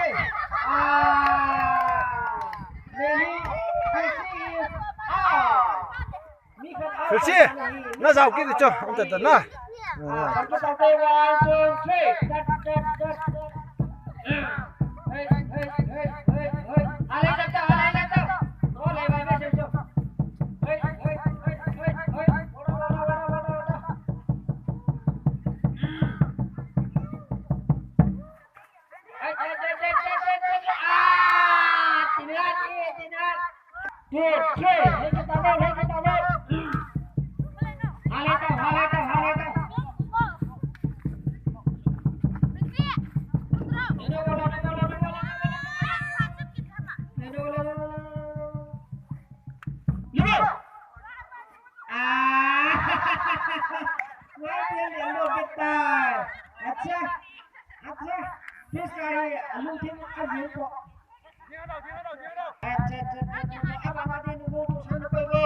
Okay. Maybe this is out. 그렇지. 나 잡기 됐죠. 어쨌든 나. One, two, three. Hey. Alay jata. Oh, lay bye bye jo. Hey. Tidak. Two, three. Hey kita bal. Alay ta. अच्छा फिर सारे अलू थे अब ये को अच्छा अब हमारे लोगों को सुन पे वो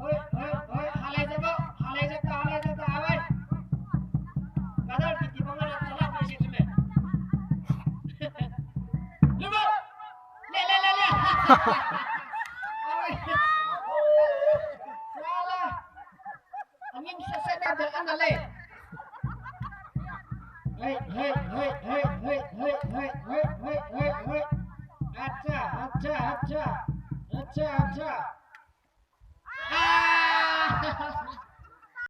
ओए हाले जता आवे कदर की बंगला चला पैसे तुम्हें ले salah angin sesena andale hey अच्छा